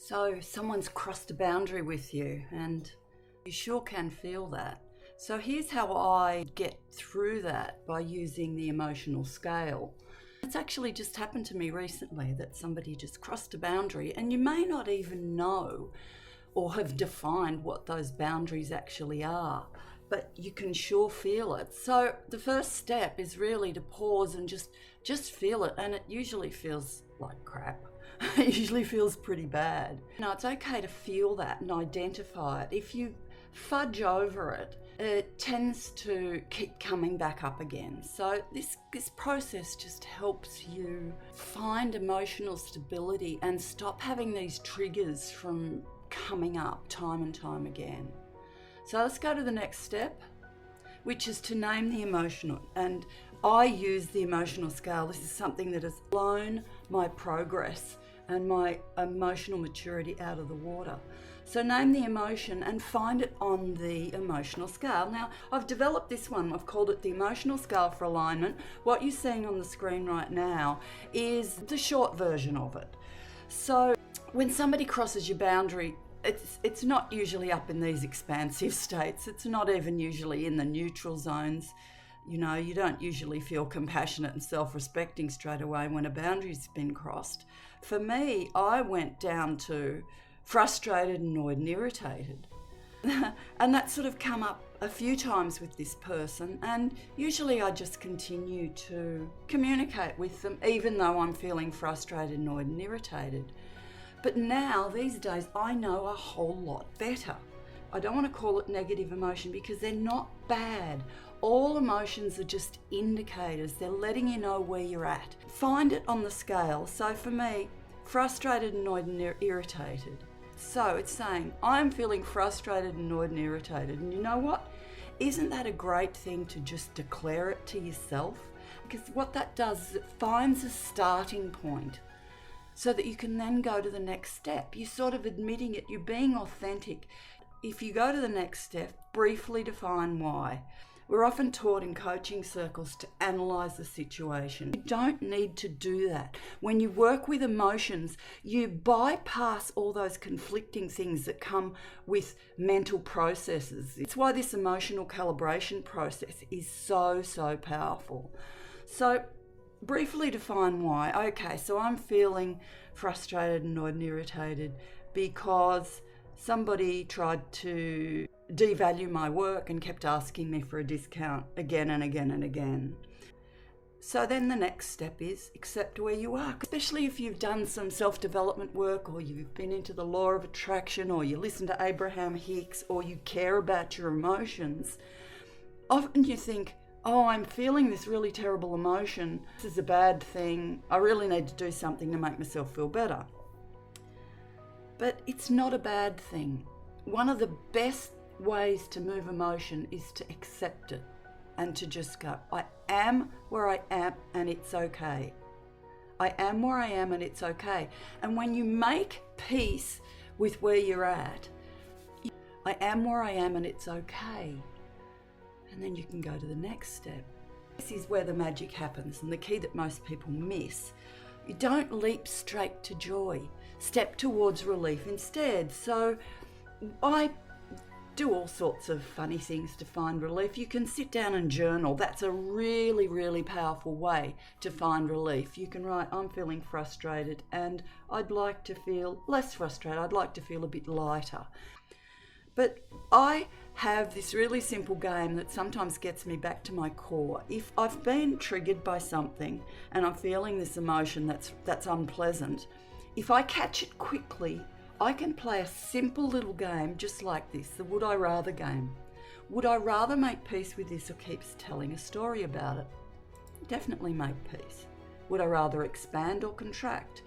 So someone's crossed a boundary with you and you sure can feel that. So here's how I get through that by using the emotional scale. It's actually just happened to me recently that somebody just crossed a boundary, and you may not even know or have defined what those boundaries actually are, but you can sure feel it. So the first step is really to pause and just feel it, and it usually feels like crap. It usually feels pretty bad. It's okay to feel that and identify it. If you fudge over it, it tends to keep coming back up again. So this process just helps you find emotional stability and stop having these triggers from coming up time and time again. So let's go to the next step, which is to name the emotional. And I use the emotional scale. This is something that has blown my progress and my emotional maturity out of the water. So name the emotion and find it on the emotional scale. Now, I've developed this one. I've called it the emotional scale for alignment. What you're seeing on the screen right now is the short version of it. So when somebody crosses your boundary, it's not usually up in these expansive states. It's not even usually in the neutral zones. You don't usually feel compassionate and self-respecting straight away when a boundary's been crossed. For me, I went down to frustrated, annoyed and irritated. And that's sort of come up a few times with this person, and usually I just continue to communicate with them even though I'm feeling frustrated, annoyed and irritated. But now, these days, I know a whole lot better. I don't want to call it negative emotion because they're not bad. All emotions are just indicators. They're letting you know where you're at. Find it on the scale. So for me, frustrated, annoyed and irritated. So it's saying, I'm feeling frustrated, annoyed and irritated. And you know what? Isn't that a great thing to just declare it to yourself? Because what that does is it finds a starting point so that you can then go to the next step. You're sort of admitting it, you're being authentic. If you go to the next step, briefly define why. We're often taught in coaching circles to analyse the situation. You don't need to do that. When you work with emotions, you bypass all those conflicting things that come with mental processes. It's why this emotional calibration process is so powerful. So briefly define why. Okay, so I'm feeling frustrated, annoyed and irritated because somebody tried to devalue my work and kept asking me for a discount again and again and again. So then the next step is accept where you are, especially if you've done some self-development work or you've been into the law of attraction or you listen to Abraham Hicks or you care about your emotions. Often you think, oh, I'm feeling this really terrible emotion. This is a bad thing. I really need to do something to make myself feel better. But it's not a bad thing. One of the best ways to move emotion is to accept it and to just go, I am where I am and it's okay. I am where I am and it's okay. And when you make peace with where you're at, I am where I am and it's okay. And then you can go to the next step. This is where the magic happens and the key that most people miss. You don't leap straight to joy. Step towards relief instead. So I do all sorts of funny things to find relief. You can sit down and journal. That's a really powerful way to find relief. You can write, I'm feeling frustrated and I'd like to feel less frustrated. I'd like to feel a bit lighter. But I have this really simple game that sometimes gets me back to my core. If I've been triggered by something and I'm feeling this emotion that's unpleasant, if I catch it quickly, I can play a simple little game just like this, the Would I Rather game. Would I rather make peace with this or keep telling a story about it? Definitely make peace. Would I rather expand or contract?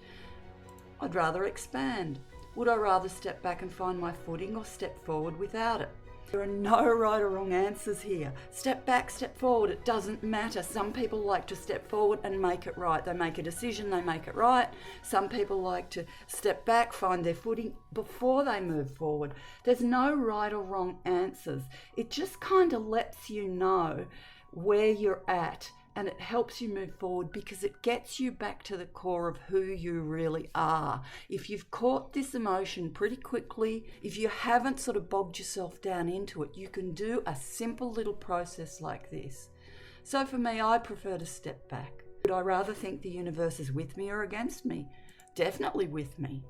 I'd rather expand. Would I rather step back and find my footing or step forward without it? There are no right or wrong answers here. Step back, step forward, it doesn't matter. Some people like to step forward and make it right. They make a decision, they make it right. Some people like to step back, find their footing before they move forward. There's no right or wrong answers. It just kind of lets you know where you're at and it helps you move forward because it gets you back to the core of who you really are. If you've caught this emotion pretty quickly, if you haven't sort of bogged yourself down into it, you can do a simple little process like this. So for me, I prefer to step back. Would I rather think the universe is with me or against me? Definitely with me.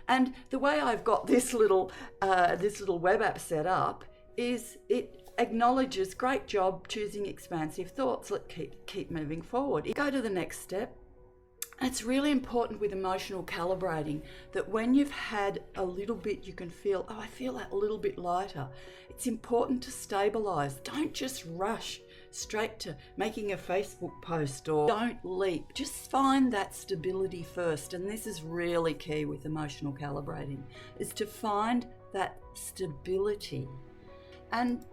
And the way I've got this little web app set up is it acknowledges, great job choosing expansive thoughts. Let's keep moving forward. You go to the next step. It's really important with emotional calibrating that when you've had a little bit, you can feel, oh, I feel that little bit lighter. It's important to stabilize. Don't just rush straight to making a Facebook post, or don't leap. Just find that stability first. And this is really key with emotional calibrating, is to find that stability and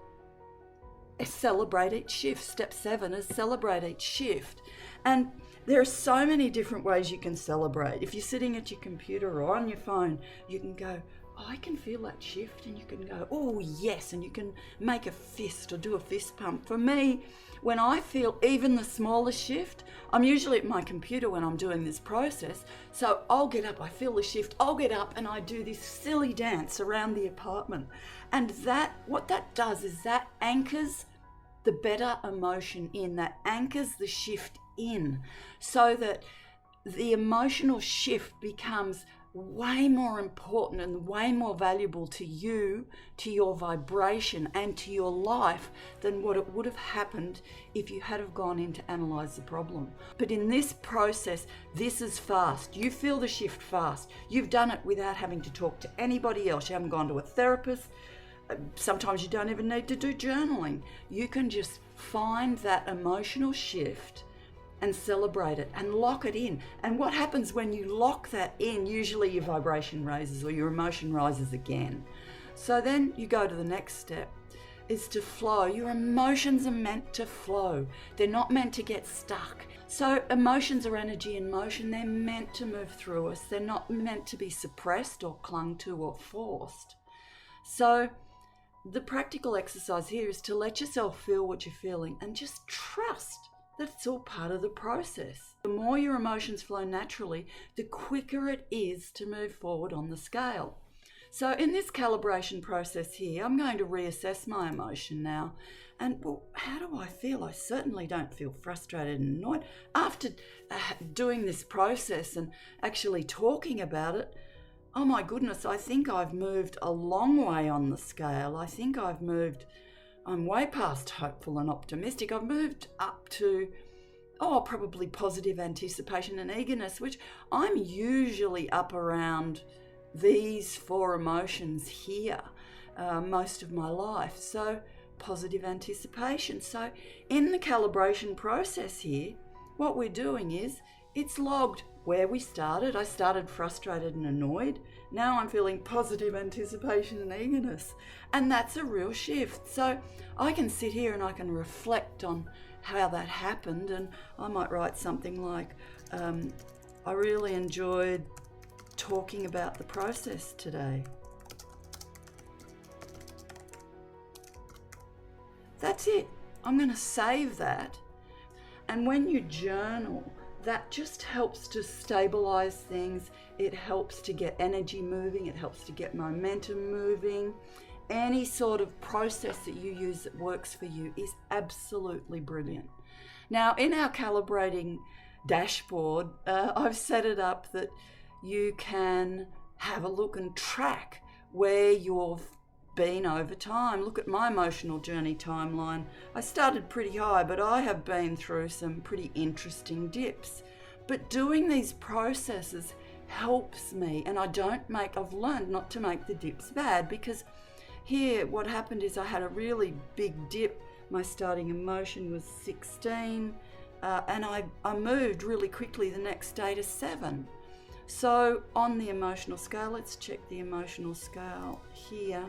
celebrate each shift. Step 7 is celebrate each shift. And there are so many different ways you can celebrate. If you're sitting at your computer or on your phone, you can go, oh, I can feel that shift, and you can go, oh yes, and you can make a fist or do a fist pump. For me, when I feel even the smallest shift, I'm usually at my computer when I'm doing this process, so I'll get up, I feel the shift, I'll get up and I do this silly dance around the apartment. And what that does is that anchors the better emotion in, that anchors the shift in, so that the emotional shift becomes way more important and way more valuable to you, to your vibration and to your life than what it would have happened if you had have gone in to analyze the problem. But in this process, this is fast. You feel the shift fast. You've done it without having to talk to anybody else. You haven't gone to a therapist. Sometimes you don't even need to do journaling. You can just find that emotional shift and celebrate it and lock it in. And what happens when you lock that in, usually your vibration raises or your emotion rises again. So then you go to the next step, is to flow. Your emotions are meant to flow. They're not meant to get stuck. So emotions are energy in motion. They're meant to move through us. They're not meant to be suppressed or clung to or forced. So the practical exercise here is to let yourself feel what you're feeling and just trust that it's all part of the process. The more your emotions flow naturally, the quicker it is to move forward on the scale. So in this calibration process here, I'm going to reassess my emotion now. And well, how do I feel? I certainly don't feel frustrated and annoyed. After doing this process and actually talking about it, oh my goodness, I think I've moved a long way on the scale. I think I'm way past hopeful and optimistic. I've moved up to, probably positive anticipation and eagerness, which I'm usually up around these 4 emotions here most of my life. So positive anticipation. So in the calibration process here, what we're doing is it's logged where we started. I started frustrated and annoyed. Now I'm feeling positive anticipation and eagerness. And that's a real shift. So I can sit here and I can reflect on how that happened. And I might write something like, I really enjoyed talking about the process today. That's it. I'm going to save that. And when you journal, that just helps to stabilize things. It helps to get energy moving. It helps to get momentum moving. Any sort of process that you use that works for you is absolutely brilliant. Now, in our calibrating dashboard, I've set it up that you can have a look and track where you've been over time. Look at my emotional journey timeline. I started pretty high, but I have been through some pretty interesting dips. But doing these processes helps me, and I've learned not to make the dips bad, because here what happened is I had a really big dip. My starting emotion was 16, and I moved really quickly the next day to 7. So on the emotional scale, let's check the emotional scale here.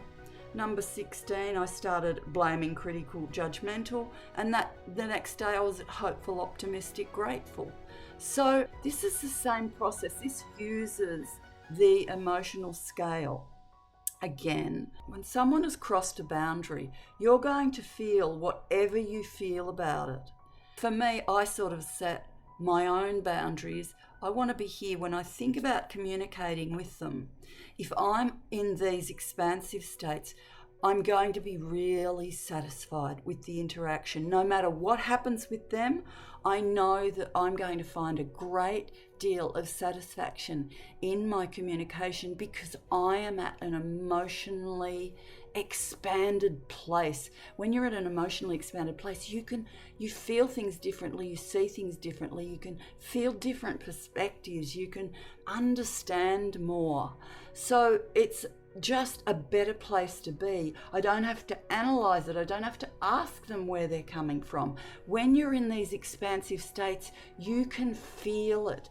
Number 16, I started blaming, critical, judgmental, and that the next day I was hopeful, optimistic, grateful. So this is the same process. This uses the emotional scale. Again, when someone has crossed a boundary, you're going to feel whatever you feel about it. For me, I sort of set my own boundaries. I want to be here when I think about communicating with them. If I'm in these expansive states, I'm going to be really satisfied with the interaction. No matter what happens with them, I know that I'm going to find a great deal of satisfaction in my communication because I am at an emotionally expanded place. When you're at an emotionally expanded place, you feel things differently, you see things differently, you can feel different perspectives, you can understand more. So it's just a better place to be. I don't have to analyze it. I don't have to ask them where they're coming from. When you're in these expansive states, you can feel it.